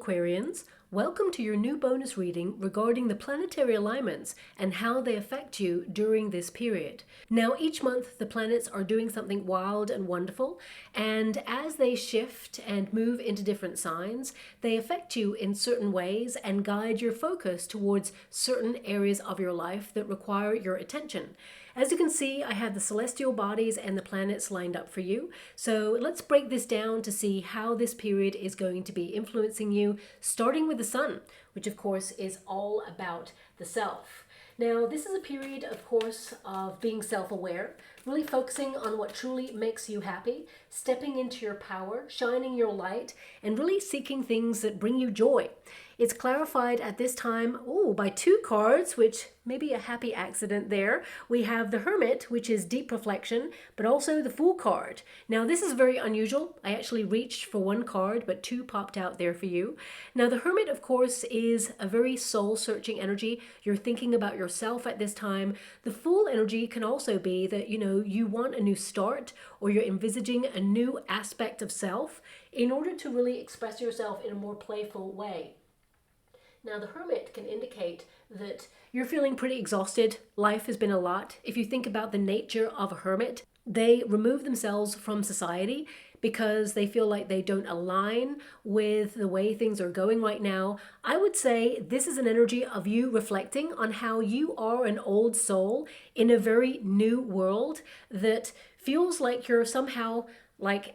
Aquarians, welcome to your new bonus reading regarding the planetary alignments and how they affect you during this period. Now, each month the planets are doing something wild and wonderful, and as they shift and move into different signs, they affect you in certain ways and guide your focus towards certain areas of your life that require your attention. As you can see, I have the celestial bodies and the planets lined up for you. So let's break this down to see how this period is going to be influencing you, starting with the sun, which of course is all about the self. Now, this is a period, of course, of being self-aware, really focusing on what truly makes you happy, stepping into your power, shining your light, and really seeking things that bring you joy. It's clarified at this time, by two cards, which may be a happy accident there. We have the Hermit, which is deep reflection, but also the Fool card. Now, this is very unusual. I actually reached for one card, but two popped out there for you. Now, the Hermit, of course, is a very soul-searching energy. You're thinking about yourself at this time. The Fool energy can also be that, you want a new start, or you're envisaging a new aspect of self in order to really express yourself in a more playful way. Now, the Hermit can indicate that you're feeling pretty exhausted. Life has been a lot. If you think about the nature of a hermit, they remove themselves from society because they feel like they don't align with the way things are going right now. I would say this is an energy of you reflecting on how you are an old soul in a very new world that feels like you're somehow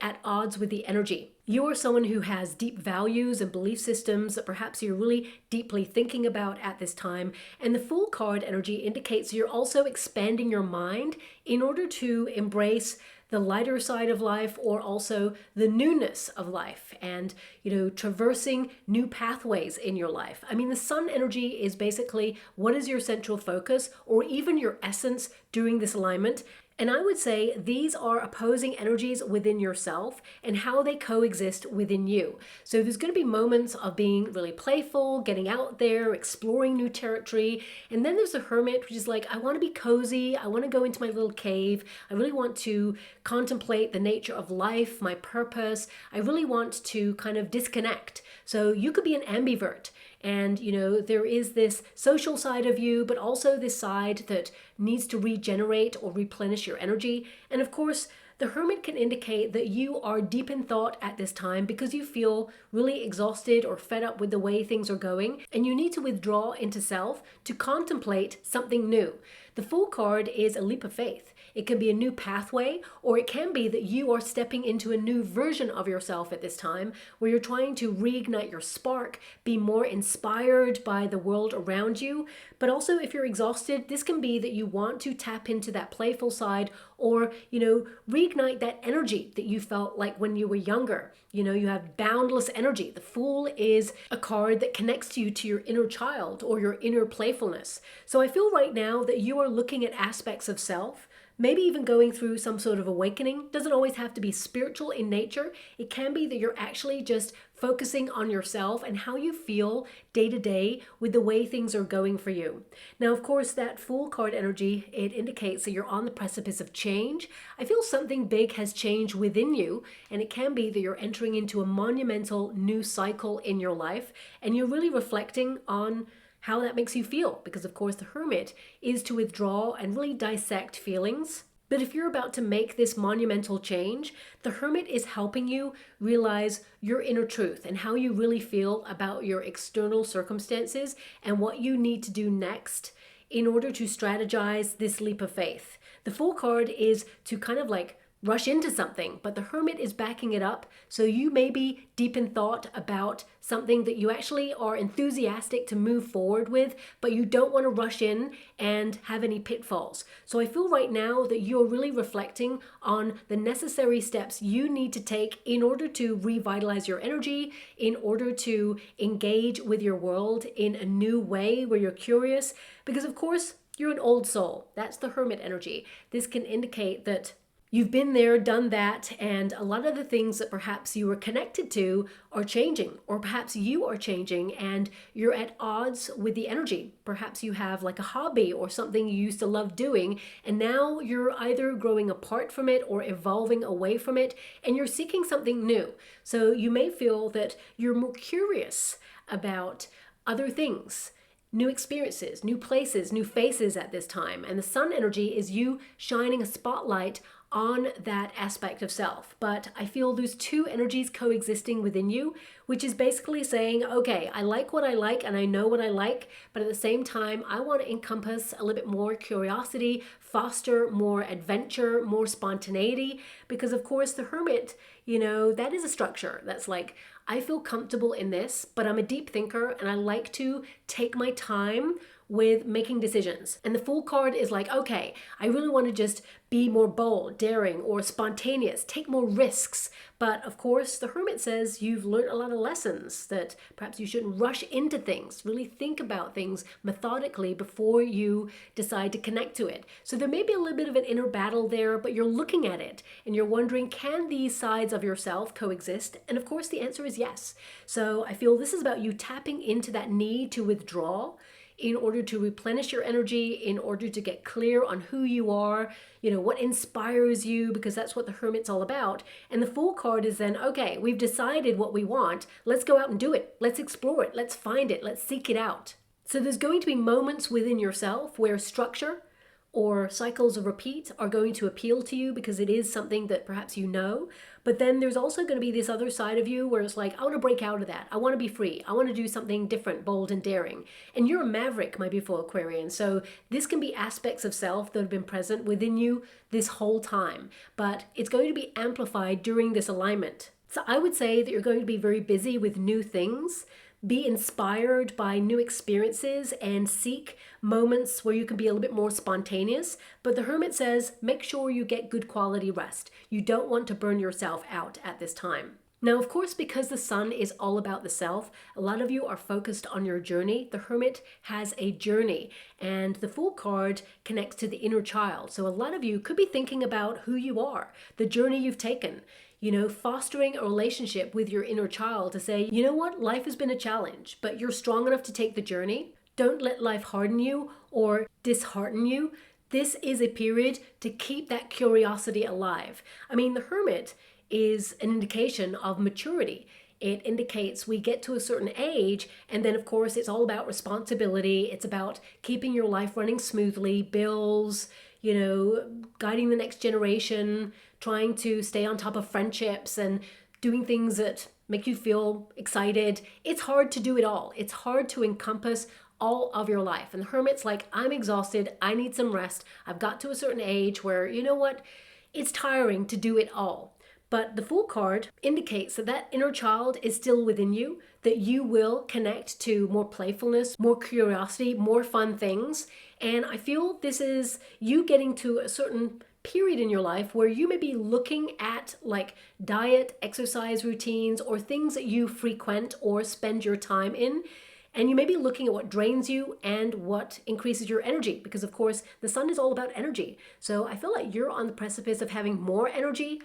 at odds with the energy. You are someone who has deep values and belief systems that perhaps you're really deeply thinking about at this time. And the Fool card energy indicates you're also expanding your mind in order to embrace the lighter side of life, or also the newness of life, and traversing new pathways in your life. I mean, the sun energy is basically what is your central focus, or even your essence during this alignment. And I would say these are opposing energies within yourself and how they coexist within you. So there's going to be moments of being really playful, getting out there, exploring new territory. And then there's the Hermit, which is like, I want to be cozy. I want to go into my little cave. I really want to contemplate the nature of life, my purpose. I really want to kind of disconnect. So you could be an ambivert. And, there is this social side of you, but also this side that needs to regenerate or replenish your energy. And of course, the Hermit can indicate that you are deep in thought at this time because you feel really exhausted or fed up with the way things are going, and you need to withdraw into self to contemplate something new. The Fool card is a leap of faith. It can be a new pathway, or it can be that you are stepping into a new version of yourself at this time, where you're trying to reignite your spark, be more inspired by the world around you. But also, if you're exhausted, this can be that you want to tap into that playful side, or, reignite that energy that you felt like when you were younger. You have boundless energy. The Fool is a card that connects you to your inner child or your inner playfulness. So I feel right now that you are looking at aspects of self, maybe even going through some sort of awakening. Doesn't always have to be spiritual in nature. It can be that you're actually just focusing on yourself and how you feel day to day with the way things are going for you. Now, of course, that Fool card energy, it indicates that you're on the precipice of change. I feel something big has changed within you, and it can be that you're entering into a monumental new cycle in your life, and you're really reflecting on how that makes you feel, because of course the Hermit is to withdraw and really dissect feelings. But if you're about to make this monumental change, the Hermit is helping you realize your inner truth and how you really feel about your external circumstances and what you need to do next in order to strategize this leap of faith. The Fool card is to kind of rush into something, but the Hermit is backing it up. So you may be deep in thought about something that you actually are enthusiastic to move forward with, but you don't want to rush in and have any pitfalls. So I feel right now that you're really reflecting on the necessary steps you need to take in order to revitalize your energy, in order to engage with your world in a new way where you're curious, because of course, you're an old soul. That's the Hermit energy. This can indicate that You've been there, done that, and a lot of the things that perhaps you were connected to are changing, or perhaps you are changing and you're at odds with the energy. Perhaps you have like a hobby or something you used to love doing, and now you're either growing apart from it or evolving away from it, and you're seeking something new. So you may feel that you're more curious about other things, new experiences, new places, new faces at this time. And the sun energy is you shining a spotlight on that aspect of self. But I feel there's two energies coexisting within you, which is basically saying, okay, I like what I like and I know what I like, but at the same time, I want to encompass a little bit more curiosity, foster more adventure, more spontaneity, because of course the Hermit, that is a structure that's like, I feel comfortable in this, but I'm a deep thinker and I like to take my time with making decisions. And the Fool card is like, okay, I really want to just be more bold, daring, or spontaneous, take more risks. But of course, the Hermit says you've learned a lot of lessons, that perhaps you shouldn't rush into things, really think about things methodically before you decide to connect to it. So there may be a little bit of an inner battle there, but you're looking at it and you're wondering, can these sides of yourself coexist? And of course, the answer is yes. So I feel this is about you tapping into that need to withdraw in order to replenish your energy, in order to get clear on who you are, what inspires you, because that's what the Hermit's all about. And the Fool card is then, okay, we've decided what we want. Let's go out and do it. Let's explore it. Let's find it. Let's seek it out. So there's going to be moments within yourself where structure or cycles of repeat are going to appeal to you because it is something that perhaps you know. But then there's also going to be this other side of you where it's like, I want to break out of that. I want to be free. I want to do something different, bold, and daring. And you're a maverick, my beautiful Aquarian. So this can be aspects of self that have been present within you this whole time, but it's going to be amplified during this alignment. So I would say that you're going to be very busy with new things. Be inspired by new experiences and seek moments where you can be a little bit more spontaneous. But the Hermit says, make sure you get good quality rest. You don't want to burn yourself out at this time. Now, of course, because the sun is all about the self, a lot of you are focused on your journey. The Hermit has a journey, and the Fool card connects to the inner child. So a lot of you could be thinking about who you are, the journey you've taken. Fostering a relationship with your inner child to say, you know what, life has been a challenge, but you're strong enough to take the journey. Don't let life harden you or dishearten you. This is a period to keep that curiosity alive. I mean, the Hermit is an indication of maturity. It indicates we get to a certain age, and then of course it's all about responsibility. It's about keeping your life running smoothly, bills, guiding the next generation, trying to stay on top of friendships and doing things that make you feel excited. It's hard to do it all. It's hard to encompass all of your life. And the Hermit's like, I'm exhausted. I need some rest. I've got to a certain age where, it's tiring to do it all. But the Fool card indicates that that inner child is still within you, that you will connect to more playfulness, more curiosity, more fun things. And I feel this is you getting to a certain period in your life where you may be looking at like diet, exercise routines, or things that you frequent or spend your time in. And you may be looking at what drains you and what increases your energy, because of course the sun is all about energy. So I feel like you're on the precipice of having more energy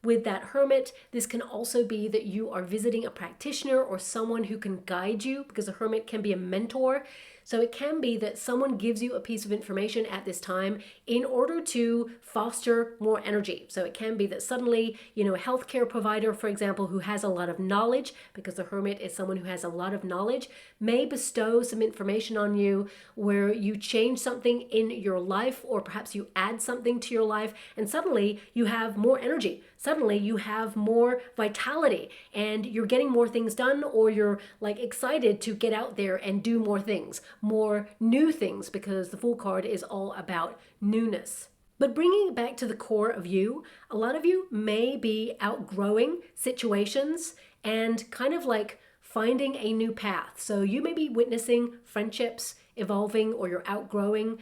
with that Hermit. This can also be that you are visiting a practitioner or someone who can guide you, because a Hermit can be a mentor. So it can be that someone gives you a piece of information at this time in order to foster more energy. So it can be that suddenly, a healthcare provider, for example, who has a lot of knowledge, because the Hermit is someone who has a lot of knowledge, may bestow some information on you where you change something in your life, or perhaps you add something to your life, and suddenly you have more energy. Suddenly you have more vitality and you're getting more things done, or you're like excited to get out there and do more things, more new things, because the Fool card is all about newness. But bringing it back to the core of you, a lot of you may be outgrowing situations and kind of like finding a new path. So you may be witnessing friendships evolving, or you're outgrowing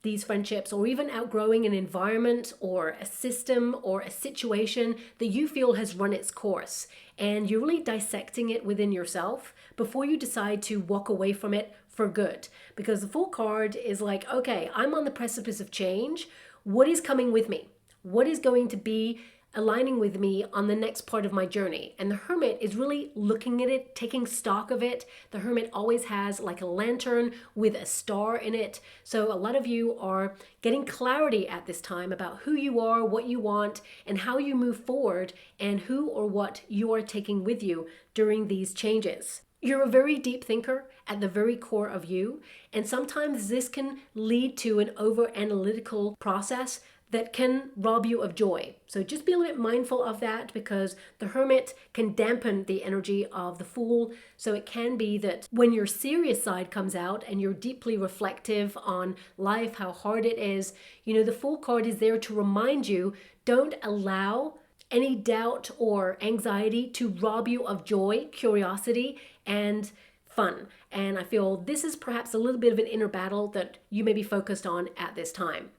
these friendships, or even outgrowing an environment or a system or a situation that you feel has run its course. And you're really dissecting it within yourself before you decide to walk away from it for good. Because the Fool card is like, okay, I'm on the precipice of change. What is coming with me? what is going to be aligning with me on the next part of my journey. And the Hermit is really looking at it, taking stock of it. The Hermit always has like a lantern with a star in it. So a lot of you are getting clarity at this time about who you are, what you want, and how you move forward, and who or what you are taking with you during these changes. You're a very deep thinker at the very core of you, and sometimes this can lead to an over-analytical process that can rob you of joy. So just be a little bit mindful of that, because the Hermit can dampen the energy of the Fool. So it can be that when your serious side comes out and you're deeply reflective on life, how hard it is, the Fool card is there to remind you, don't allow any doubt or anxiety to rob you of joy, curiosity, and fun. And I feel this is perhaps a little bit of an inner battle that you may be focused on at this time.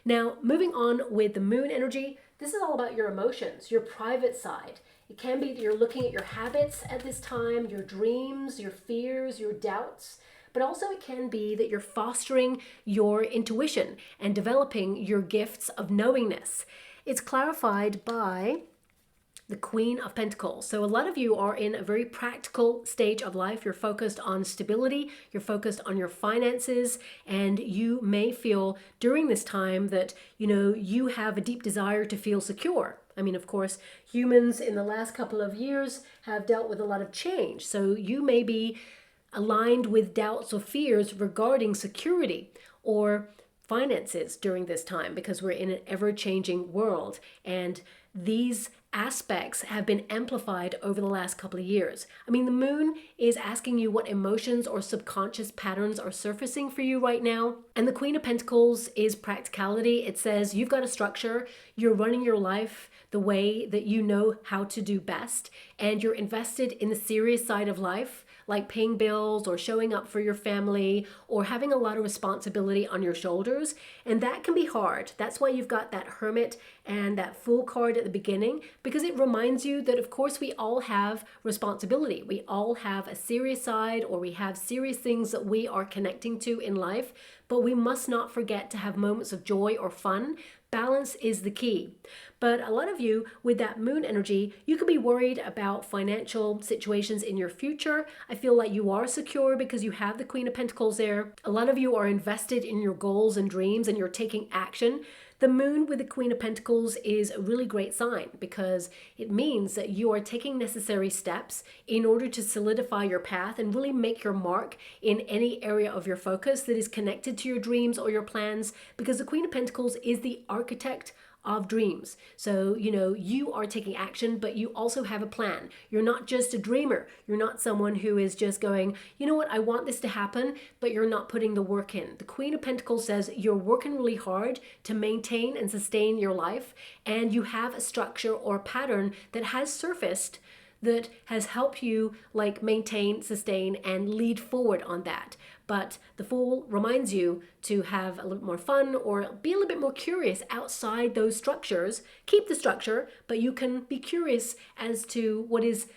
Now, moving on with the Moon energy, this is all about your emotions, your private side. It can be that you're looking at your habits at this time, your dreams, your fears, your doubts, but also it can be that you're fostering your intuition and developing your gifts of knowingness. It's clarified by the Queen of Pentacles. So a lot of you are in a very practical stage of life. You're focused on stability, you're focused on your finances, and you may feel during this time that, you have a deep desire to feel secure. I mean, of course, humans in the last couple of years have dealt with a lot of change. So you may be aligned with doubts or fears regarding security or finances during this time, because we're in an ever-changing world, and these aspects have been amplified over the last couple of years. I mean, the Moon is asking you what emotions or subconscious patterns are surfacing for you right now. And the Queen of Pentacles is practicality. It says you've got a structure, you're running your life the way that you know how to do best, and you're invested in the serious side of life, like paying bills or showing up for your family or having a lot of responsibility on your shoulders. And that can be hard. That's why you've got that Hermit and that Fool card at the beginning, because it reminds you that, of course, we all have responsibility. We all have a serious side, or we have serious things that we are connecting to in life, but we must not forget to have moments of joy or fun. Balance is the key. But a lot of you with that Moon energy, you could be worried about financial situations in your future. I feel like you are secure because you have the Queen of Pentacles there. A lot of you are invested in your goals and dreams, and you're taking action. The Moon with the Queen of Pentacles is a really great sign, because it means that you are taking necessary steps in order to solidify your path and really make your mark in any area of your focus that is connected to your dreams or your plans, because the Queen of Pentacles is the architect of dreams. So, you are taking action, but you also have a plan. You're not just a dreamer. You're not someone who is just going, you know what, I want this to happen, but you're not putting the work in. The Queen of Pentacles says you're working really hard to maintain and sustain your life, and you have a structure or pattern that has surfaced that has helped you maintain, sustain, and lead forward on that. But the Fool reminds you to have a little more fun or be a little bit more curious outside those structures. Keep the structure, but you can be curious as to what is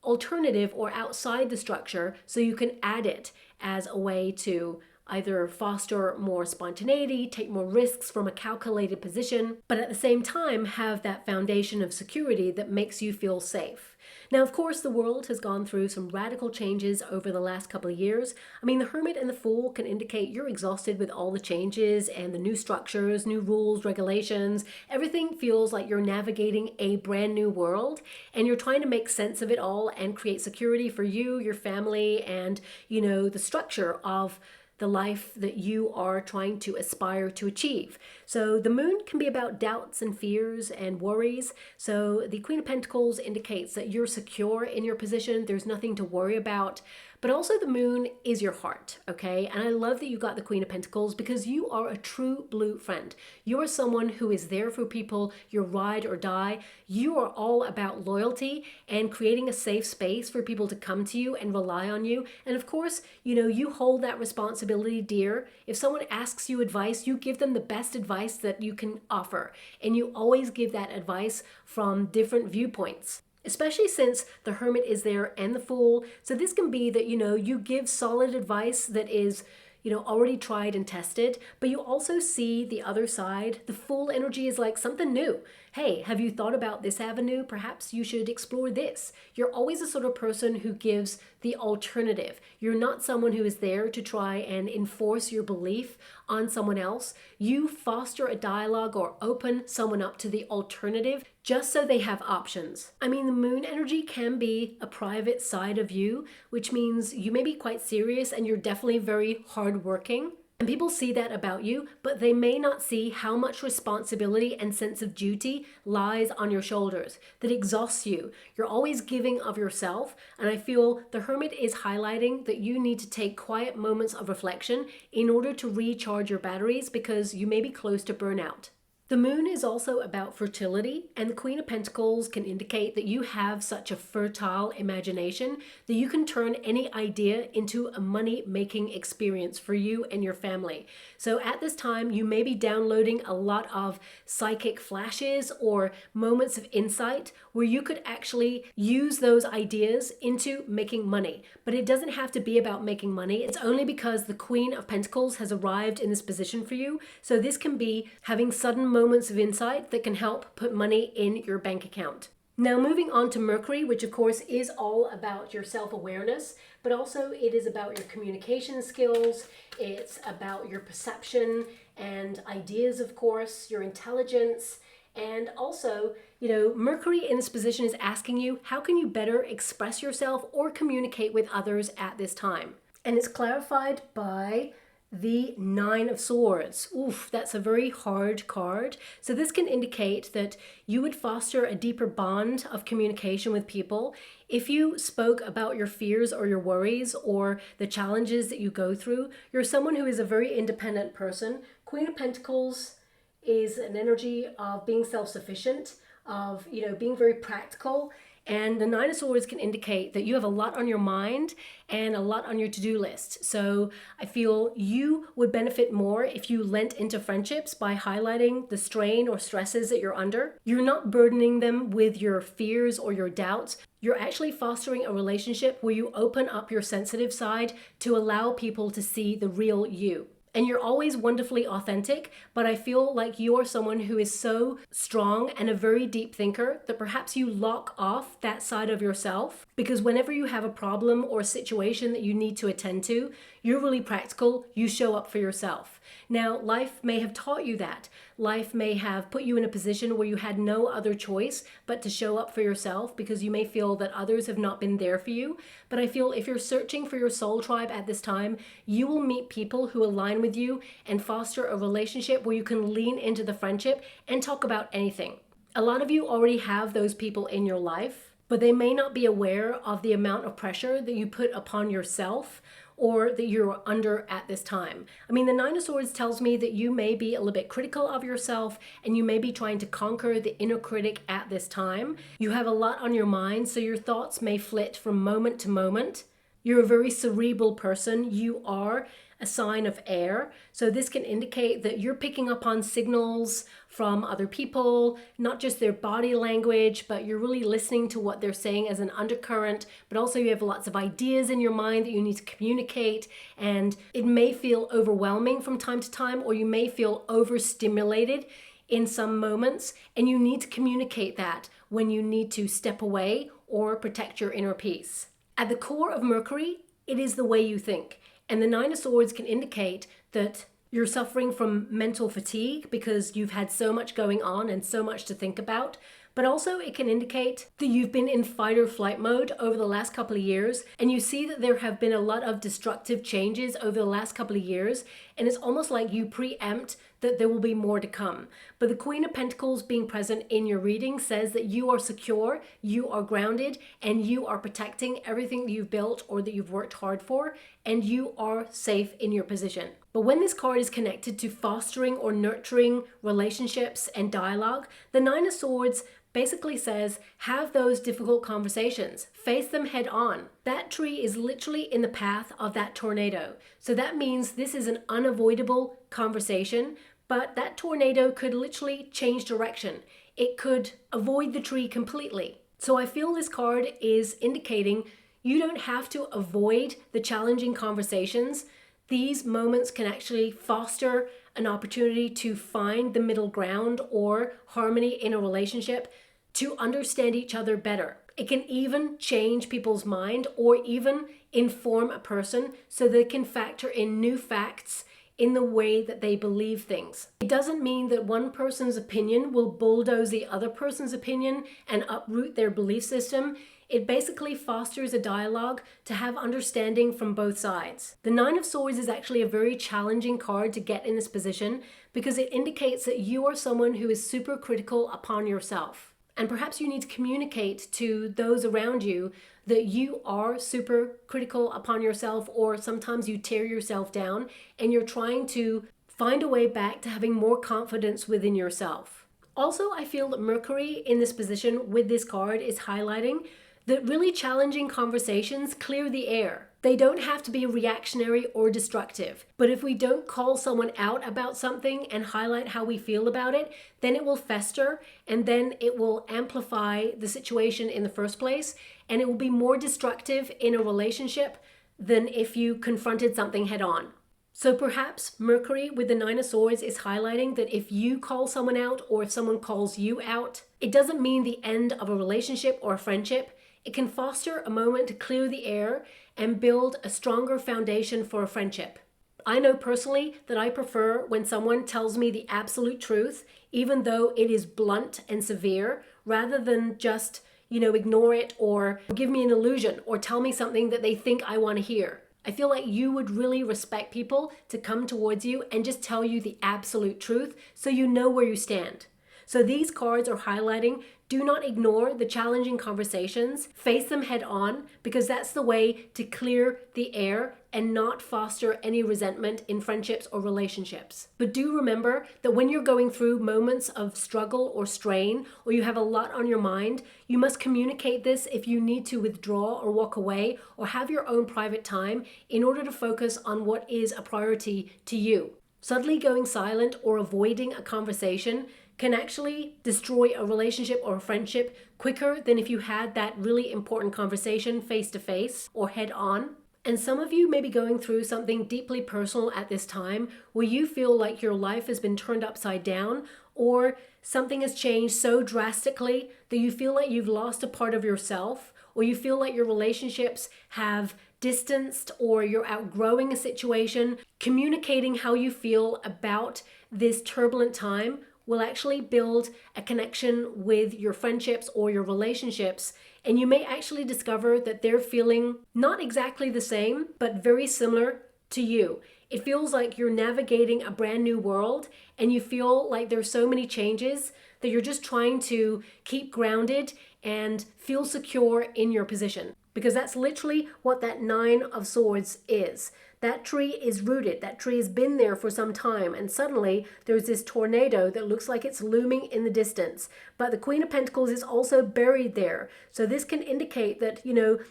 alternative or outside the structure, so you can add it as a way to either foster more spontaneity, take more risks from a calculated position, but at the same time have that foundation of security that makes you feel safe. Now, of course, the world has gone through some radical changes over the last couple of years. I mean, the Hermit and the Fool can indicate you're exhausted with all the changes and the new structures, new rules, regulations. Everything feels like you're navigating a brand new world, and you're trying to make sense of it all and create security for you, your family, and, the structure of the life that you are trying to aspire to achieve. So the Moon can be about doubts and fears and worries. So the Queen of Pentacles indicates that you're secure in your position. There's nothing to worry about. But also the Moon is your heart, okay? And I love that you got the Queen of Pentacles, because you are a true blue friend. You are someone who is there for people, your ride or die. You are all about loyalty and creating a safe space for people to come to you and rely on you. And of course, you hold that responsibility dear. If someone asks you advice, you give them the best advice that you can offer. And you always give that advice from different viewpoints, especially since the Hermit is there and the Fool. So this can be that, you give solid advice that is, already tried and tested, but you also see the other side. The Fool energy is like something new. Hey, have you thought about this avenue? Perhaps you should explore this. You're always the sort of person who gives the alternative. You're not someone who is there to try and enforce your belief on someone else. You foster a dialogue or open someone up to the alternative just so they have options. I mean, the Moon energy can be a private side of you, which means you may be quite serious and you're definitely very hardworking. And people see that about you, but they may not see how much responsibility and sense of duty lies on your shoulders, that exhausts you. You're always giving of yourself, and I feel the Hermit is highlighting that you need to take quiet moments of reflection in order to recharge your batteries because you may be close to burnout. The Moon is also about fertility, and the Queen of Pentacles can indicate that you have such a fertile imagination that you can turn any idea into a money-making experience for you and your family. So at this time, you may be downloading a lot of psychic flashes or moments of insight where you could actually use those ideas into making money. But it doesn't have to be about making money. It's only because the Queen of Pentacles has arrived in this position for you. So this can be having sudden moments of insight that can help put money in your bank account. Now moving on to Mercury, which of course is all about your self-awareness, but also it is about your communication skills, it's about your perception and ideas, of course, your intelligence, and also, Mercury in this position is asking you, how can you better express yourself or communicate with others at this time? And it's clarified by the Nine of Swords. Oof, that's a very hard card. So this can indicate that you would foster a deeper bond of communication with people if you spoke about your fears or your worries or the challenges that you go through. You're someone who is a very independent person. Queen of Pentacles is an energy of being self-sufficient, of being very practical. And the Nine of Swords can indicate that you have a lot on your mind and a lot on your to-do list. So I feel you would benefit more if you lent into friendships by highlighting the strain or stresses that you're under. You're not burdening them with your fears or your doubts. You're actually fostering a relationship where you open up your sensitive side to allow people to see the real you. And you're always wonderfully authentic, but I feel like you're someone who is so strong and a very deep thinker that perhaps you lock off that side of yourself, because whenever you have a problem or a situation that you need to attend to, you're really practical, you show up for yourself. Now, life may have taught you that. Life may have put you in a position where you had no other choice but to show up for yourself because you may feel that others have not been there for you. But I feel if you're searching for your soul tribe at this time, you will meet people who align with you and foster a relationship where you can lean into the friendship and talk about anything. A lot of you already have those people in your life, but they may not be aware of the amount of pressure that you put upon yourself or that you're under at this time. I mean, the Nine of Swords tells me that you may be a little bit critical of yourself and you may be trying to conquer the inner critic at this time. You have a lot on your mind, so your thoughts may flit from moment to moment. You're a very cerebral person. You are a sign of air. So this can indicate that you're picking up on signals from other people, not just their body language, but you're really listening to what they're saying as an undercurrent, but also you have lots of ideas in your mind that you need to communicate, and it may feel overwhelming from time to time, or you may feel overstimulated in some moments, and you need to communicate that when you need to step away or protect your inner peace. At the core of Mercury, it is the way you think. And the Nine of Swords can indicate that you're suffering from mental fatigue because you've had so much going on and so much to think about. But also it can indicate that you've been in fight or flight mode over the last couple of years, and you see that there have been a lot of destructive changes over the last couple of years, and it's almost like you preempt that there will be more to come. But the Queen of Pentacles being present in your reading says that you are secure, you are grounded, and you are protecting everything that you've built or that you've worked hard for, and you are safe in your position. But when this card is connected to fostering or nurturing relationships and dialogue, the Nine of Swords basically says, have those difficult conversations, face them head on. That tree is literally in the path of that tornado. So that means this is an unavoidable conversation, but that tornado could literally change direction. It could avoid the tree completely. So I feel this card is indicating you don't have to avoid the challenging conversations. These moments can actually foster an opportunity to find the middle ground or harmony in a relationship, to understand each other better. It can even change people's mind or even inform a person so they can factor in new facts in the way that they believe things. It doesn't mean that one person's opinion will bulldoze the other person's opinion and uproot their belief system. It basically fosters a dialogue to have understanding from both sides. The Nine of Swords is actually a very challenging card to get in this position because it indicates that you are someone who is super critical upon yourself. And perhaps you need to communicate to those around you that you are super critical upon yourself, or sometimes you tear yourself down and you're trying to find a way back to having more confidence within yourself. Also, I feel that Mercury in this position with this card is highlighting that really challenging conversations clear the air. They don't have to be reactionary or destructive. But if we don't call someone out about something and highlight how we feel about it, then it will fester and then it will amplify the situation in the first place. And it will be more destructive in a relationship than if you confronted something head on. So perhaps Mercury with the Nine of Swords is highlighting that if you call someone out or if someone calls you out, it doesn't mean the end of a relationship or a friendship. It can foster a moment to clear the air and build a stronger foundation for a friendship. I know personally that I prefer when someone tells me the absolute truth, even though it is blunt and severe, rather than just, ignore it or give me an illusion or tell me something that they think I want to hear. I feel like you would really respect people to come towards you and just tell you the absolute truth so you know where you stand. So these cards are highlighting, do not ignore the challenging conversations, face them head on, because that's the way to clear the air and not foster any resentment in friendships or relationships. But do remember that when you're going through moments of struggle or strain, or you have a lot on your mind, you must communicate this if you need to withdraw or walk away or have your own private time in order to focus on what is a priority to you. Suddenly going silent or avoiding a conversation can actually destroy a relationship or a friendship quicker than if you had that really important conversation face to face or head on. And some of you may be going through something deeply personal at this time where you feel like your life has been turned upside down, or something has changed so drastically that you feel like you've lost a part of yourself, or you feel like your relationships have distanced or you're outgrowing a situation. Communicating how you feel about this turbulent time will actually build a connection with your friendships or your relationships, and you may actually discover that they're feeling not exactly the same, but very similar to you. It feels like you're navigating a brand new world and you feel like there's so many changes that you're just trying to keep grounded and feel secure in your position. Because that's literally what that Nine of Swords is. That tree is rooted. That tree has been there for some time. And suddenly there's this tornado that looks like it's looming in the distance. But the Queen of Pentacles is also buried there. So this can indicate that,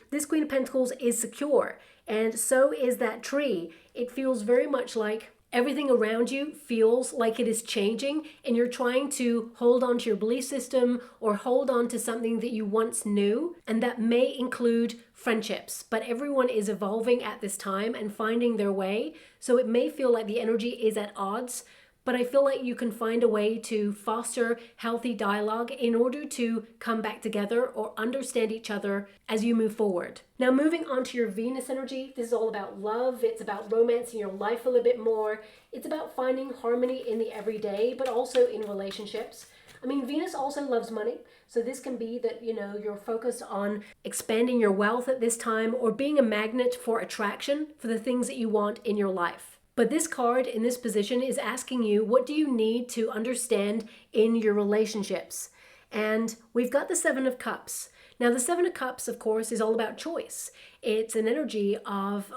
this Queen of Pentacles is secure. And so is that tree. It feels very much like everything around you feels like it is changing, and you're trying to hold on to your belief system or hold on to something that you once knew, and that may include friendships. But everyone is evolving at this time and finding their way, so it may feel like the energy is at odds, but I feel like you can find a way to foster healthy dialogue in order to come back together or understand each other as you move forward. Now, moving on to your Venus energy, this is all about love. It's about romancing your life a little bit more. It's about finding harmony in the everyday, but also in relationships. Venus also loves money. So this can be that, you're focused on expanding your wealth at this time or being a magnet for attraction for the things that you want in your life. But this card in this position is asking you, what do you need to understand in your relationships? And we've got the Seven of Cups. Now, the Seven of Cups, of course, is all about choice. It's an energy of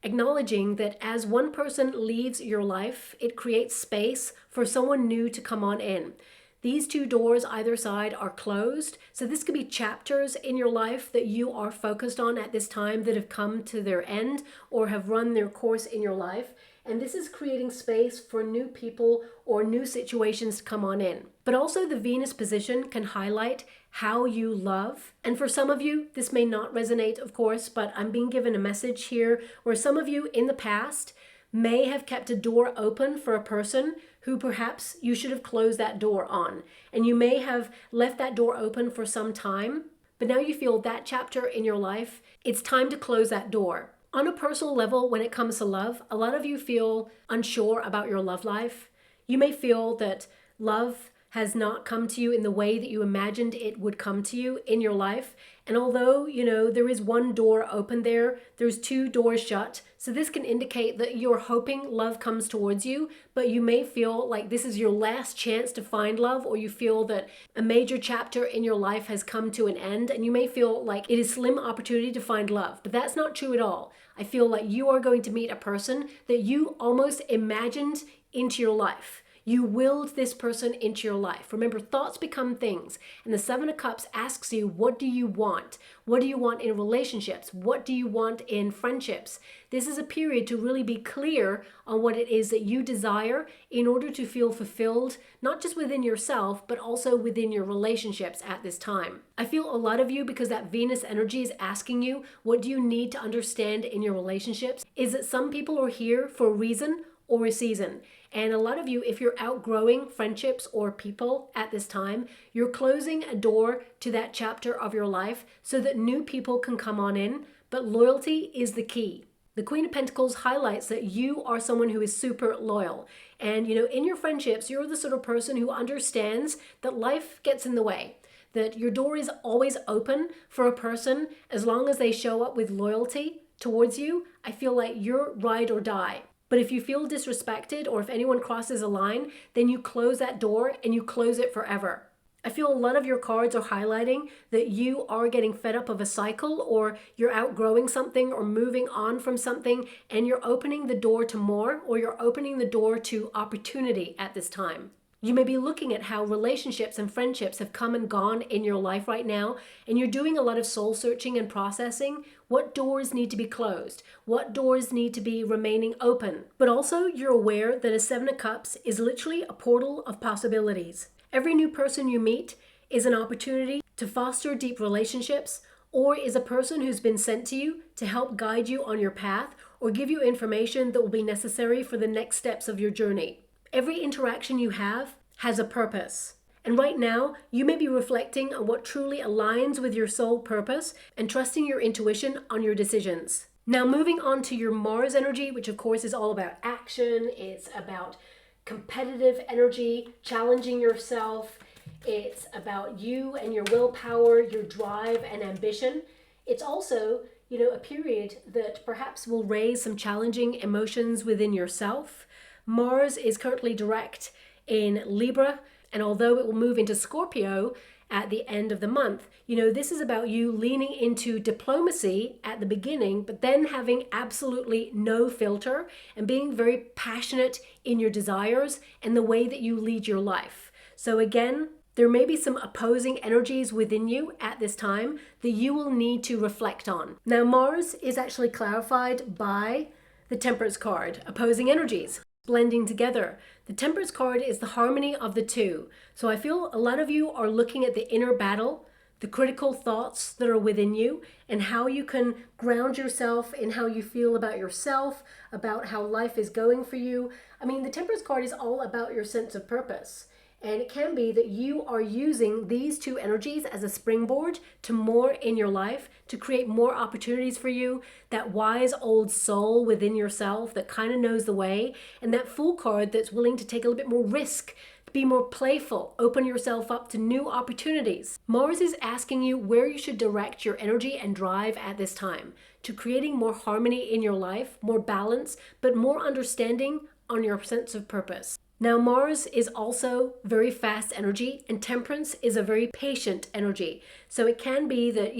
acknowledging that as one person leaves your life, it creates space for someone new to come on in. These two doors either side are closed. So this could be chapters in your life that you are focused on at this time that have come to their end or have run their course in your life. and this is creating space for new people or new situations to come on in. But also the Venus position can highlight how you love. And for some of you, this may not resonate, of course, but I'm being given a message here where some of you in the past may have kept a door open for a person who perhaps you should have closed that door on. And you may have left that door open for some time, but now you feel that chapter in your life, it's time to close that door. On a personal level, when it comes to love, a lot of you feel unsure about your love life. You may feel that love has not come to you in the way that you imagined it would come to you in your life. And although, there is one door open there's two doors shut. So this can indicate that you're hoping love comes towards you, but you may feel like this is your last chance to find love, or you feel that a major chapter in your life has come to an end, and you may feel like it is slim opportunity to find love. But that's not true at all. I feel like you are going to meet a person that you almost imagined into your life. You willed this person into your life. Remember, thoughts become things. And the Seven of Cups asks you, what do you want? What do you want in relationships? What do you want in friendships? This is a period to really be clear on what it is that you desire in order to feel fulfilled, not just within yourself, but also within your relationships at this time. I feel a lot of you, because that Venus energy is asking you, what do you need to understand in your relationships, is that some people are here for a reason or a season. And a lot of you, if you're outgrowing friendships or people at this time, you're closing a door to that chapter of your life so that new people can come on in, but loyalty is the key. The Queen of Pentacles highlights that you are someone who is super loyal. And, in your friendships, you're the sort of person who understands that life gets in the way, that your door is always open for a person as long as they show up with loyalty towards you. I feel like you're ride or die. But if you feel disrespected, or if anyone crosses a line, then you close that door and you close it forever. I feel a lot of your cards are highlighting that you are getting fed up of a cycle, or you're outgrowing something or moving on from something, and you're opening the door to more, or you're opening the door to opportunity at this time. You may be looking at how relationships and friendships have come and gone in your life right now, and you're doing a lot of soul searching and processing. What doors need to be closed? What doors need to be remaining open? But also, you're aware that a Seven of Cups is literally a portal of possibilities. Every new person you meet is an opportunity to foster deep relationships, or is a person who's been sent to you to help guide you on your path or give you information that will be necessary for the next steps of your journey. Every interaction you have has a purpose. And right now, you may be reflecting on what truly aligns with your soul purpose and trusting your intuition on your decisions. Now, moving on to your Mars energy, which of course is all about action. It's about competitive energy, challenging yourself. It's about you and your willpower, your drive and ambition. It's also, a period that perhaps will raise some challenging emotions within yourself. Mars is currently direct in Libra, and although it will move into Scorpio at the end of the month, this is about you leaning into diplomacy at the beginning, but then having absolutely no filter and being very passionate in your desires and the way that you lead your life. So again, there may be some opposing energies within you at this time that you will need to reflect on. Now, Mars is actually clarified by the Temperance card, opposing energies blending together. The Temperance card is the harmony of the two. So I feel a lot of you are looking at the inner battle, the critical thoughts that are within you, and how you can ground yourself in how you feel about yourself, about how life is going for you. The Temperance card is all about your sense of purpose. And it can be that you are using these two energies as a springboard to more in your life, to create more opportunities for you, that wise old soul within yourself that kind of knows the way, and that Fool card that's willing to take a little bit more risk, be more playful, open yourself up to new opportunities. Mars is asking you where you should direct your energy and drive at this time, to creating more harmony in your life, more balance, but more understanding on your sense of purpose. Now, Mars is also very fast energy, and Temperance is a very patient energy. So it can be that,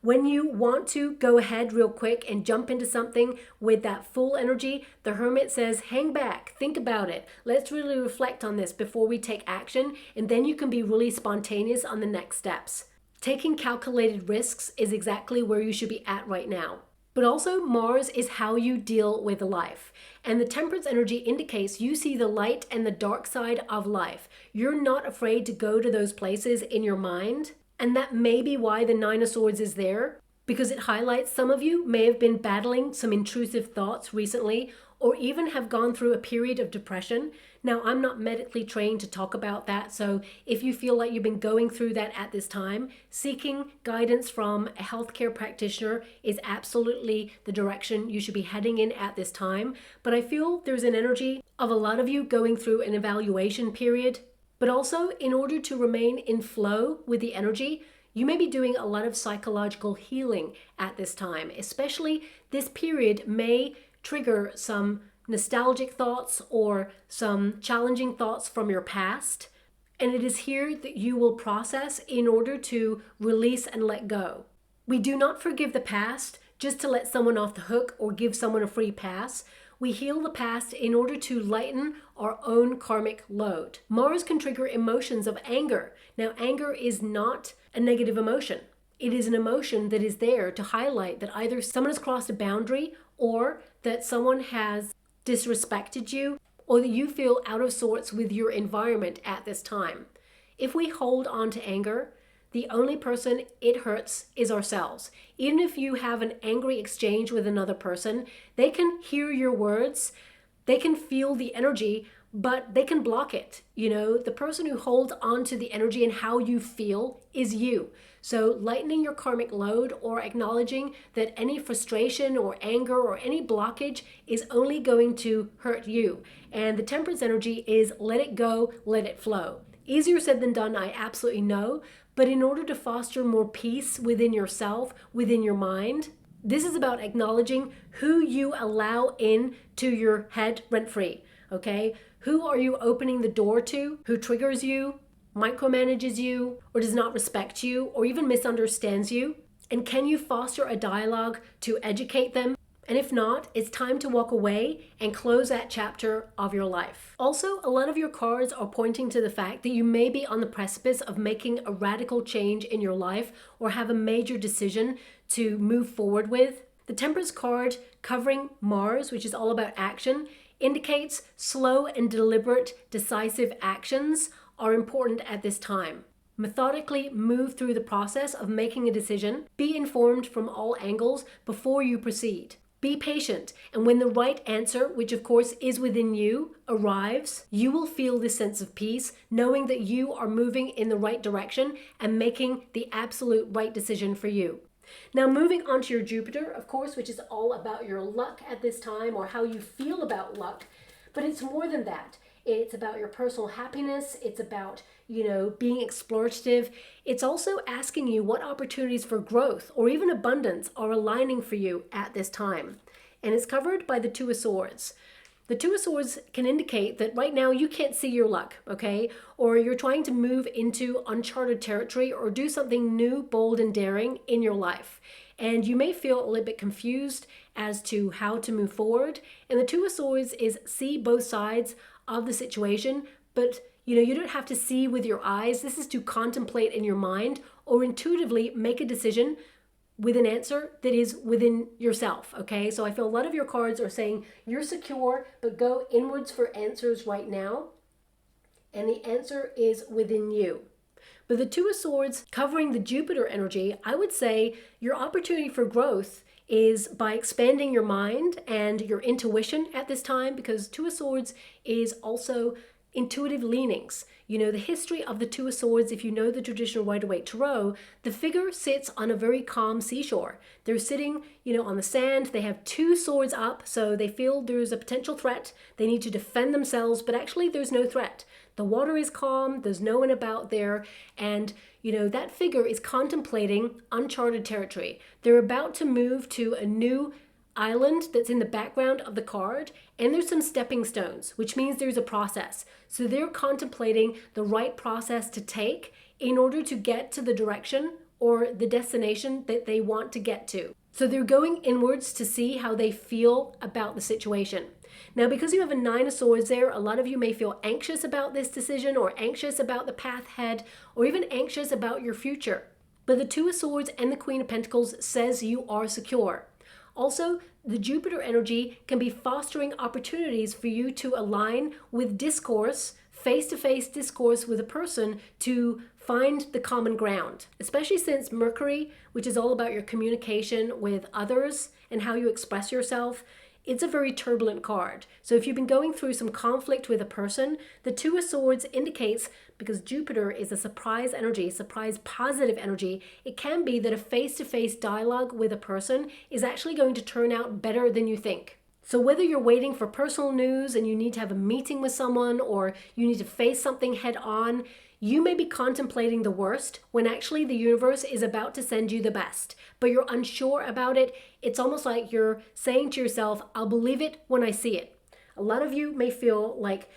when you want to go ahead real quick and jump into something with that full energy, the Hermit says, hang back, think about it. Let's really reflect on this before we take action, and then you can be really spontaneous on the next steps. Taking calculated risks is exactly where you should be at right now. But also Mars is how you deal with life. And the Temperance energy indicates you see the light and the dark side of life. You're not afraid to go to those places in your mind. And that may be why the Nine of Swords is there, because it highlights some of you may have been battling some intrusive thoughts recently, or even have gone through a period of depression. Now, I'm not medically trained to talk about that, so if you feel like you've been going through that at this time, seeking guidance from a healthcare practitioner is absolutely the direction you should be heading in at this time. But I feel there's an energy of a lot of you going through an evaluation period, but also in order to remain in flow with the energy, you may be doing a lot of psychological healing at this time. Especially this period may trigger some nostalgic thoughts or some challenging thoughts from your past. And it is here that you will process in order to release and let go. We do not forgive the past just to let someone off the hook or give someone a free pass. We heal the past in order to lighten our own karmic load. Mars can trigger emotions of anger. Now, anger is not a negative emotion. It is an emotion that is there to highlight that either someone has crossed a boundary, or that someone has disrespected you, or that you feel out of sorts with your environment at this time. If we hold on to anger, the only person it hurts is ourselves. Even if you have an angry exchange with another person, they can hear your words, they can feel the energy, but they can block it. You know, the person who holds on to the energy and how you feel is you. So lightening your karmic load, or acknowledging that any frustration or anger or any blockage is only going to hurt you. And the Temperance energy is let it go, let it flow. Easier said than done, I absolutely know. But in order to foster more peace within yourself, within your mind, this is about acknowledging who you allow in to your head rent-free, okay? Who are you opening the door to? Who triggers you, micromanages you, or does not respect you, or even misunderstands you? And can you foster a dialogue to educate them? And if not, it's time to walk away and close that chapter of your life. Also, a lot of your cards are pointing to the fact that you may be on the precipice of making a radical change in your life, or have a major decision to move forward with. The Temperance card covering Mars, which is all about action, indicates slow and deliberate, decisive actions are important at this time. Methodically move through the process of making a decision. Be informed from all angles before you proceed. Be patient, and when the right answer, which of course is within you, arrives, you will feel this sense of peace, knowing that you are moving in the right direction and making the absolute right decision for you. Now, moving on to your Jupiter, of course, which is all about your luck at this time, or how you feel about luck. But it's more than that. It's about your personal happiness. It's about, being explorative. It's also asking you what opportunities for growth or even abundance are aligning for you at this time. And it's covered by the Two of Swords. The Two of Swords can indicate that right now you can't see your luck, okay? Or you're trying to move into uncharted territory or do something new, bold, and daring in your life. And you may feel a little bit confused as to how to move forward. And the Two of Swords is see both sides of the situation, but you don't have to see with your eyes. This is to contemplate in your mind or intuitively make a decision with an answer that is within yourself, okay? So I feel a lot of your cards are saying you're secure, but go inwards for answers right now. And the answer is within you. But the Two of Swords covering the Jupiter energy, I would say your opportunity for growth is by expanding your mind and your intuition at this time, because Two of Swords is also intuitive leanings. The history of the Two of Swords, if you know the traditional Rider-Waite Tarot, the figure sits on a very calm seashore. They're sitting, on the sand. They have two swords up, so they feel there's a potential threat. They need to defend themselves, but actually there's no threat. The water is calm. There's no one about there. And, that figure is contemplating uncharted territory. They're about to move to a new island that's in the background of the card, and there's some stepping stones, which means there's a process. So they're contemplating the right process to take in order to get to the direction or the destination that they want to get to. So they're going inwards to see how they feel about the situation. Now, because you have a Nine of Swords there, a lot of you may feel anxious about this decision, or anxious about the path ahead, or even anxious about your future. But the Two of Swords and the Queen of Pentacles says you are secure. Also, the Jupiter energy can be fostering opportunities for you to align with discourse, face-to-face discourse with a person to find the common ground, especially since Mercury, which is all about your communication with others and how you express yourself, it's a very turbulent card. So if you've been going through some conflict with a person, the Two of Swords indicates, because Jupiter is a surprise energy, surprise positive energy, it can be that a face-to-face dialogue with a person is actually going to turn out better than you think. So whether you're waiting for personal news and you need to have a meeting with someone, or you need to face something head on, you may be contemplating the worst when actually the universe is about to send you the best, but you're unsure about it. It's almost like you're saying to yourself, I'll believe it when I see it. A lot of you may feel like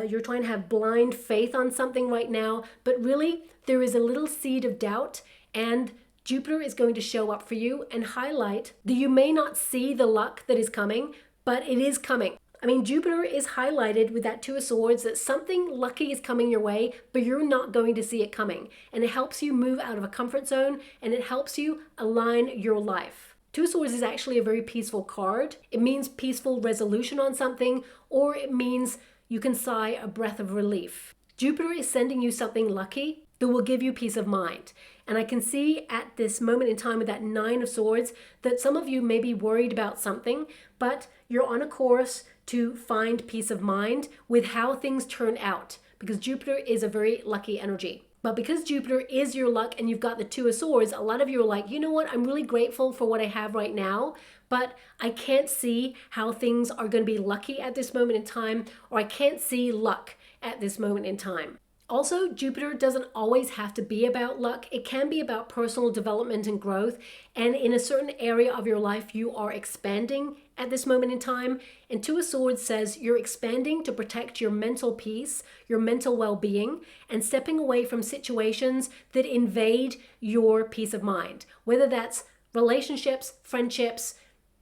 you're trying to have blind faith on something right now, but really there is a little seed of doubt, and Jupiter is going to show up for you and highlight that you may not see the luck that is coming, but it is coming. I mean, Jupiter is highlighted with that Two of Swords, that something lucky is coming your way, but you're not going to see it coming. And it helps you move out of a comfort zone, and it helps you align your life. Two of Swords is actually a very peaceful card. It means peaceful resolution on something, or it means you can sigh a breath of relief. Jupiter is sending you something lucky that will give you peace of mind. And I can see at this moment in time with that Nine of Swords that some of you may be worried about something, but you're on a course to find peace of mind with how things turn out, because Jupiter is a very lucky energy. But because Jupiter is your luck and you've got the Two of Swords, a lot of you are like, you know what, I'm really grateful for what I have right now, but I can't see how things are going to be lucky at this moment in time, or I can't see luck at this moment in time. Also, Jupiter doesn't always have to be about luck. It can be about personal development and growth. And in a certain area of your life, you are expanding at this moment in time. And Two of Swords says you're expanding to protect your mental peace, your mental well-being, and stepping away from situations that invade your peace of mind. Whether that's relationships, friendships,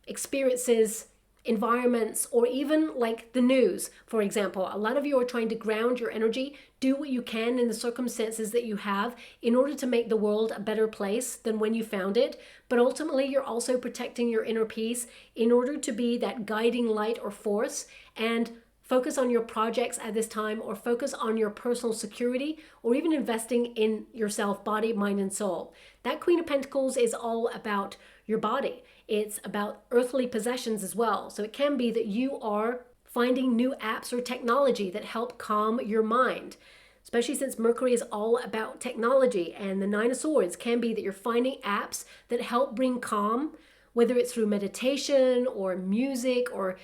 experiences, environments, or even like the news, for example. A lot of you are trying to ground your energy, do what you can in the circumstances that you have in order to make the world a better place than when you found it. But ultimately, you're also protecting your inner peace in order to be that guiding light or force, and focus on your projects at this time, or focus on your personal security, or even investing in yourself, body, mind, and soul. That Queen of Pentacles is all about your body. It's about earthly possessions as well. So it can be that you are finding new apps or technology that help calm your mind, especially since Mercury is all about technology. And the Nine of Swords can be that you're finding apps that help bring calm, whether it's through meditation or music, or,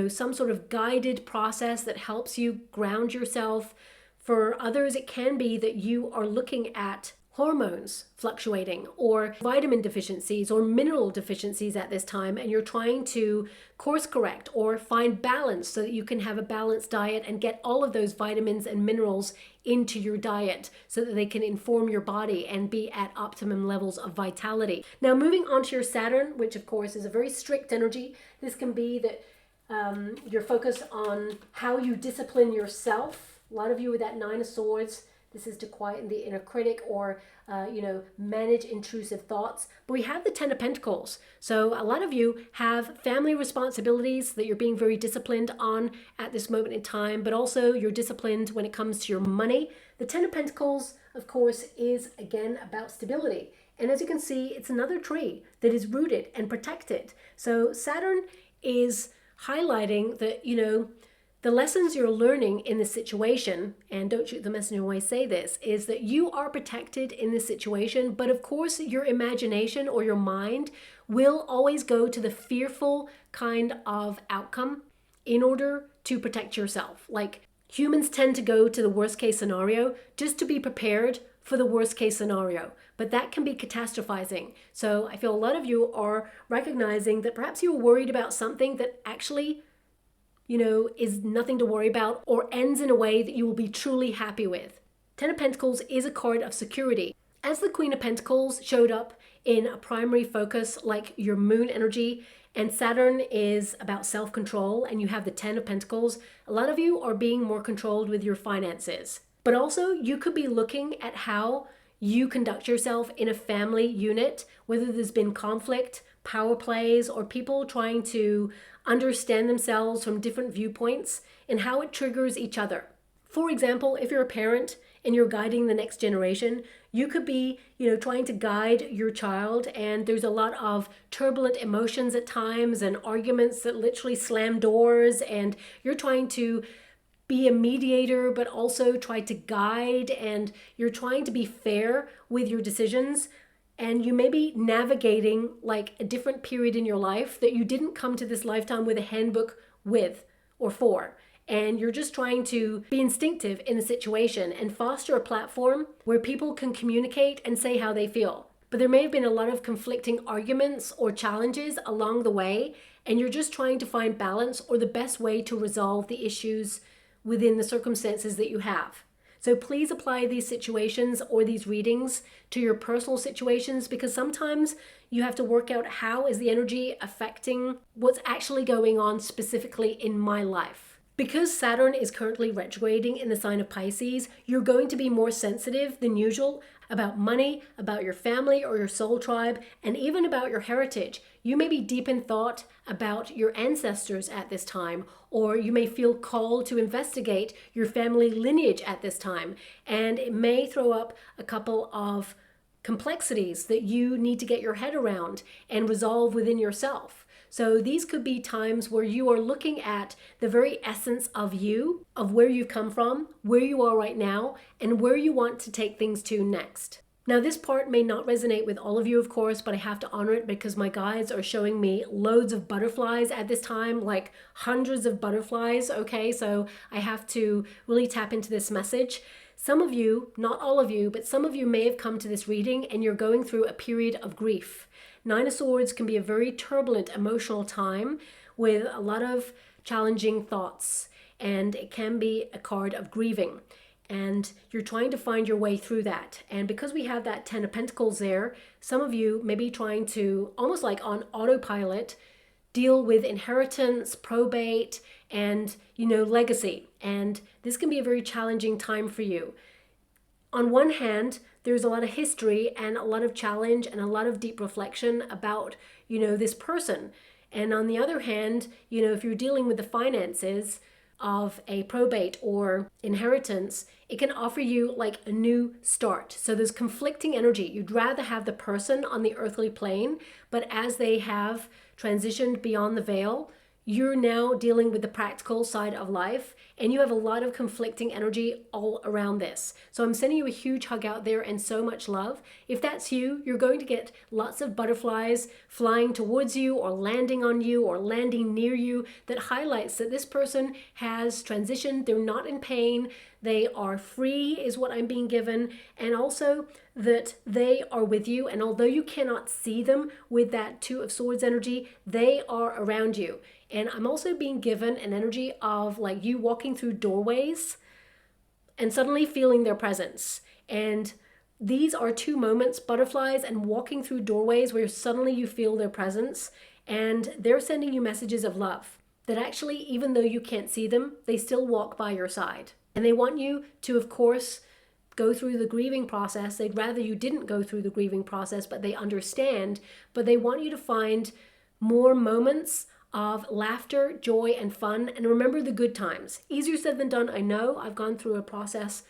some sort of guided process that helps you ground yourself. For others, it can be that you are looking at hormones fluctuating, or vitamin deficiencies or mineral deficiencies at this time, and you're trying to course correct or find balance so that you can have a balanced diet and get all of those vitamins and minerals into your diet so that they can inform your body and be at optimum levels of vitality. Now, moving on to your Saturn, which of course is a very strict energy. This can be that you're focused on how you discipline yourself. A lot of you with that Nine of Swords, this is to quieten the inner critic, or, manage intrusive thoughts. But we have the Ten of Pentacles. So a lot of you have family responsibilities that you're being very disciplined on at this moment in time, but also you're disciplined when it comes to your money. The Ten of Pentacles, of course, is again about stability. And as you can see, it's another tree that is rooted and protected. So Saturn is highlighting that, the lessons you're learning in this situation, and don't shoot the messenger when I say this, is that you are protected in this situation, but of course your imagination or your mind will always go to the fearful kind of outcome in order to protect yourself. Like, humans tend to go to the worst case scenario just to be prepared for the worst case scenario, but that can be catastrophizing. So I feel a lot of you are recognizing that perhaps you're worried about something that actually is nothing to worry about, or ends in a way that you will be truly happy with. Ten of Pentacles is a card of security. As the Queen of Pentacles showed up in a primary focus like your moon energy, and Saturn is about self-control, and you have the Ten of Pentacles, a lot of you are being more controlled with your finances. But also you could be looking at how you conduct yourself in a family unit, whether there's been conflict, power plays or people trying to understand themselves from different viewpoints and how it triggers each other. For example, if you're a parent and you're guiding the next generation, you could be, trying to guide your child, and there's a lot of turbulent emotions at times and arguments that literally slam doors, and you're trying to be a mediator but also try to guide, and you're trying to be fair with your decisions. And you may be navigating like a different period in your life that you didn't come to this lifetime with a handbook with or for. And you're just trying to be instinctive in the situation and foster a platform where people can communicate and say how they feel. But there may have been a lot of conflicting arguments or challenges along the way, and you're just trying to find balance or the best way to resolve the issues within the circumstances that you have. So please apply these situations or these readings to your personal situations, because sometimes you have to work out how is the energy affecting what's actually going on specifically in my life. Because Saturn is currently retrograding in the sign of Pisces, you're going to be more sensitive than usual about money, about your family or your soul tribe, and even about your heritage. You may be deep in thought about your ancestors at this time, or you may feel called to investigate your family lineage at this time, and it may throw up a couple of complexities that you need to get your head around and resolve within yourself. So these could be times where you are looking at the very essence of you, of where you've come from, where you are right now, and where you want to take things to next. Now, this part may not resonate with all of you, of course, but I have to honor it because my guides are showing me loads of butterflies at this time, like hundreds of butterflies, okay? So I have to really tap into this message. Some of you, not all of you, but some of you may have come to this reading and you're going through a period of grief. Nine of Swords can be a very turbulent emotional time with a lot of challenging thoughts, and it can be a card of grieving, and you're trying to find your way through that. And because we have that 10 of Pentacles there, some of you may be trying to, almost like on autopilot, deal with inheritance, probate, and legacy. And this can be a very challenging time for you. On one hand, there's a lot of history and a lot of challenge and a lot of deep reflection about, this person. And on the other hand, if you're dealing with the finances of a probate or inheritance, it can offer you like a new start. So there's conflicting energy. You'd rather have the person on the earthly plane, but as they have transitioned beyond the veil, you're now dealing with the practical side of life, and you have a lot of conflicting energy all around this. So I'm sending you a huge hug out there and so much love. If that's you, you're going to get lots of butterflies flying towards you or landing on you or landing near you. That highlights that this person has transitioned. They're not in pain. They are free is what I'm being given. And also that they are with you. And although you cannot see them with that Two of Swords energy, they are around you. And I'm also being given an energy of like you walking through doorways and suddenly feeling their presence. And these are two moments, butterflies and walking through doorways, where suddenly you feel their presence, and they're sending you messages of love that actually, even though you can't see them, they still walk by your side. And they want you to, of course, go through the grieving process. They'd rather you didn't go through the grieving process, but they understand. But they want you to find more moments of laughter, joy, and fun. And remember the good times. Easier said than done, I know. I've gone through a process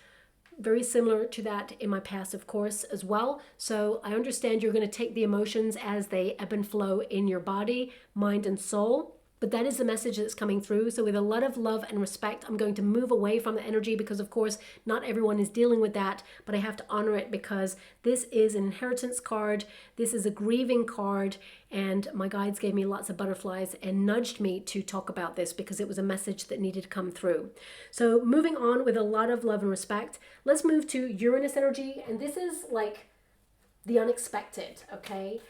very similar to that in my past, of course, as well. So I understand you're going to take the emotions as they ebb and flow in your body, mind, and soul. But that is the message that's coming through. So with a lot of love and respect, I'm going to move away from the energy because, of course, not everyone is dealing with that. But I have to honor it because this is an inheritance card. This is a grieving card. And my guides gave me lots of butterflies and nudged me to talk about this because it was a message that needed to come through. So moving on with a lot of love and respect, let's move to Uranus energy. And this is like the unexpected, okay?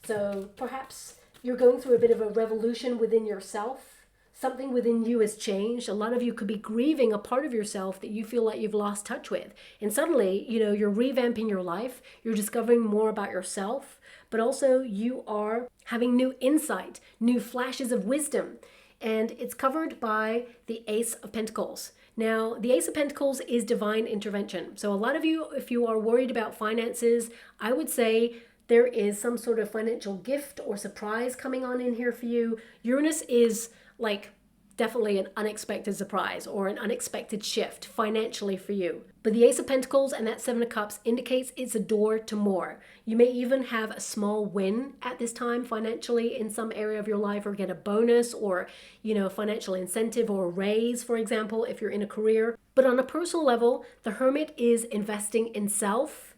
So perhaps you're going through a bit of a revolution within yourself. Something within you has changed. A lot of you could be grieving a part of yourself that you feel like you've lost touch with. And suddenly, you're revamping your life. You're discovering more about yourself, but also you are having new insight, new flashes of wisdom. And it's covered by the Ace of Pentacles. Now, the Ace of Pentacles is divine intervention. So a lot of you, if you are worried about finances, I would say there is some sort of financial gift or surprise coming on in here for you. Uranus is like definitely an unexpected surprise or an unexpected shift financially for you. But the Ace of Pentacles and that Seven of Cups indicates it's a door to more. You may even have a small win at this time financially in some area of your life, or get a bonus or, a financial incentive or a raise, for example, if you're in a career. But on a personal level, the Hermit is investing in self.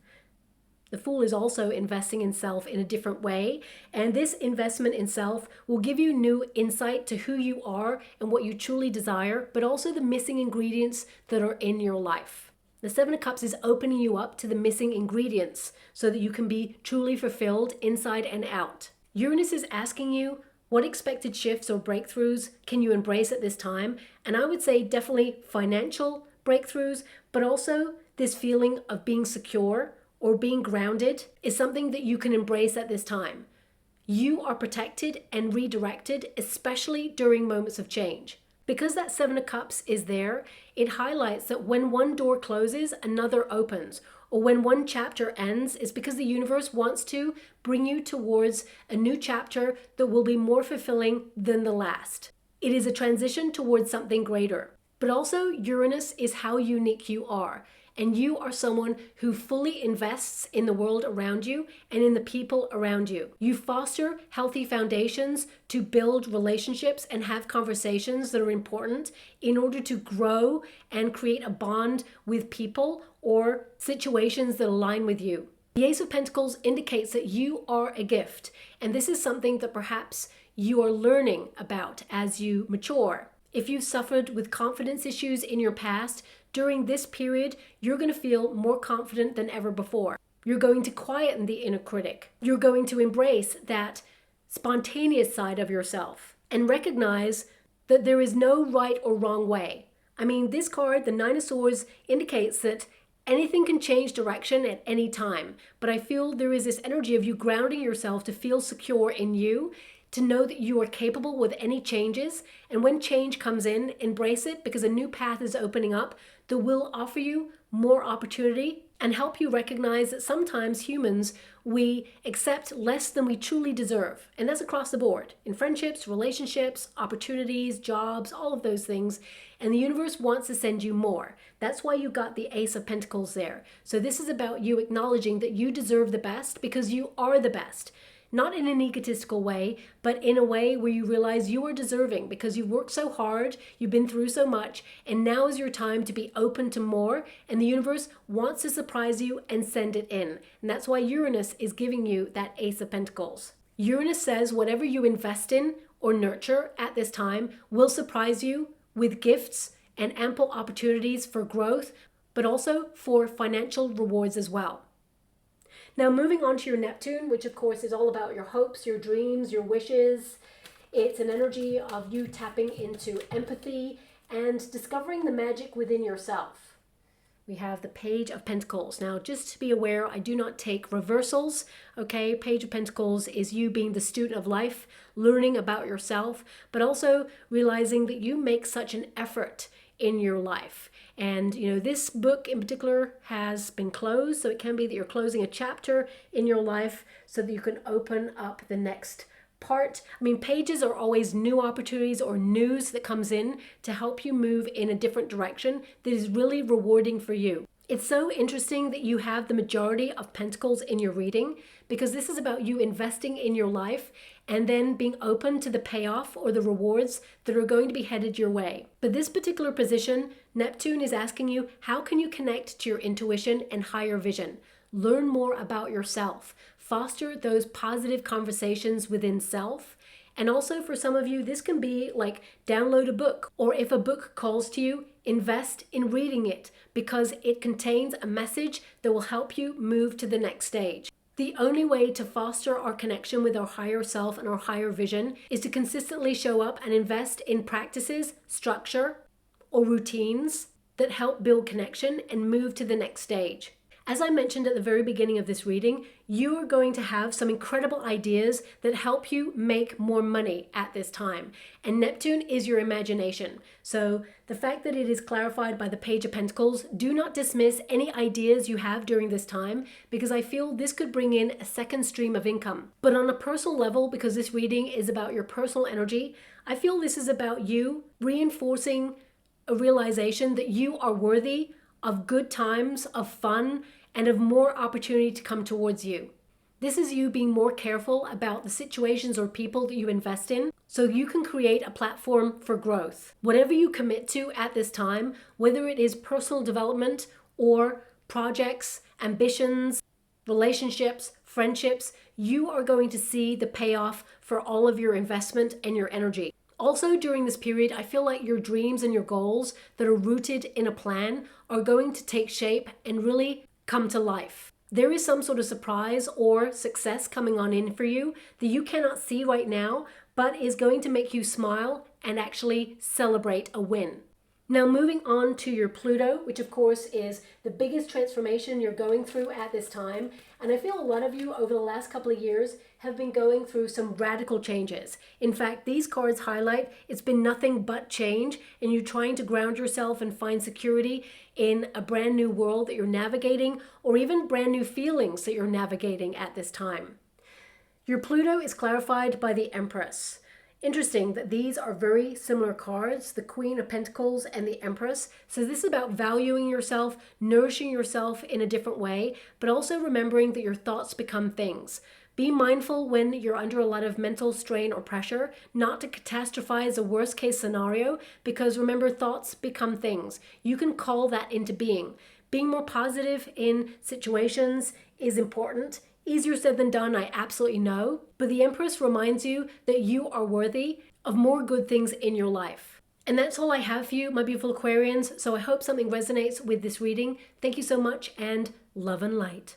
The Fool is also investing in self in a different way. And this investment in self will give you new insight to who you are and what you truly desire, but also the missing ingredients that are in your life. The Seven of Cups is opening you up to the missing ingredients so that you can be truly fulfilled inside and out. Uranus is asking you, what expected shifts or breakthroughs can you embrace at this time? And I would say definitely financial breakthroughs, but also this feeling of being secure or being grounded is something that you can embrace at this time. You are protected and redirected, especially during moments of change. Because that Seven of Cups is there, it highlights that when one door closes, another opens. Or when one chapter ends, it's because the universe wants to bring you towards a new chapter that will be more fulfilling than the last. It is a transition towards something greater. But also, Uranus is how unique you are. And you are someone who fully invests in the world around you and in the people around you. You foster healthy foundations to build relationships and have conversations that are important in order to grow and create a bond with people or situations that align with you. The Ace of Pentacles indicates that you are a gift, and this is something that perhaps you are learning about as you mature. If you've suffered with confidence issues in your past, during this period, you're going to feel more confident than ever before. You're going to quieten the inner critic. You're going to embrace that spontaneous side of yourself and recognize that there is no right or wrong way. I mean, this card, the Nine of Swords, indicates that anything can change direction at any time. But I feel there is this energy of you grounding yourself to feel secure in you, to know that you are capable with any changes. And when change comes in, embrace it, because a new path is opening up that will offer you more opportunity and help you recognize that sometimes humans, we accept less than we truly deserve. And that's across the board, in friendships, relationships, opportunities, jobs, all of those things. And the universe wants to send you more. That's why you got the Ace of Pentacles there. So this is about you acknowledging that you deserve the best because you are the best. Not in an egotistical way, but in a way where you realize you are deserving because you've worked so hard, you've been through so much, and now is your time to be open to more, and the universe wants to surprise you and send it in. And that's why Uranus is giving you that Ace of Pentacles. Uranus says whatever you invest in or nurture at this time will surprise you with gifts and ample opportunities for growth, but also for financial rewards as well. Now, moving on to your Neptune, which of course is all about your hopes, your dreams, your wishes. It's an energy of you tapping into empathy and discovering the magic within yourself. We have the Page of Pentacles. Now, just to be aware, I do not take reversals, okay? Page of Pentacles is you being the student of life, learning about yourself, but also realizing that you make such an effort in your life. And, this book in particular has been closed, so it can be that you're closing a chapter in your life so that you can open up the next part. I mean, pages are always new opportunities or news that comes in to help you move in a different direction that is really rewarding for you. It's so interesting that you have the majority of Pentacles in your reading, because this is about you investing in your life and then being open to the payoff or the rewards that are going to be headed your way. But this particular position, Neptune is asking you, how can you connect to your intuition and higher vision? Learn more about yourself. Foster those positive conversations within self. And also for some of you, this can be like download a book, or if a book calls to you, invest in reading it because it contains a message that will help you move to the next stage. The only way to foster our connection with our higher self and our higher vision is to consistently show up and invest in practices, structure, or routines that help build connection and move to the next stage. As I mentioned at the very beginning of this reading, you are going to have some incredible ideas that help you make more money at this time. And Neptune is your imagination. So the fact that it is clarified by the Page of Pentacles, do not dismiss any ideas you have during this time, because I feel this could bring in a second stream of income. But on a personal level, because this reading is about your personal energy, I feel this is about you reinforcing a realization that you are worthy of good times, of fun, and of more opportunity to come towards you. This is you being more careful about the situations or people that you invest in, so you can create a platform for growth. Whatever you commit to at this time, whether it is personal development or projects, ambitions, relationships, friendships, you are going to see the payoff for all of your investment and your energy. Also, during this period, I feel like your dreams and your goals that are rooted in a plan are going to take shape and really come to life. There is some sort of surprise or success coming on in for you that you cannot see right now, but is going to make you smile and actually celebrate a win. Now moving on to your Pluto, which of course is the biggest transformation you're going through at this time. And I feel a lot of you over the last couple of years have been going through some radical changes. In fact, these cards highlight it's been nothing but change, and you're trying to ground yourself and find security in a brand new world that you're navigating, or even brand new feelings that you're navigating at this time. Your Pluto is clarified by the Empress. Interesting that these are very similar cards, the Queen of Pentacles and the Empress. So this is about valuing yourself, nourishing yourself in a different way, but also remembering that your thoughts become things. Be mindful when you're under a lot of mental strain or pressure, not to catastrophize a worst case scenario, because remember, thoughts become things. You can call that into being. Being more positive in situations is important. Easier said than done, I absolutely know. But the Empress reminds you that you are worthy of more good things in your life. And that's all I have for you, my beautiful Aquarians. So I hope something resonates with this reading. Thank you so much, and love and light.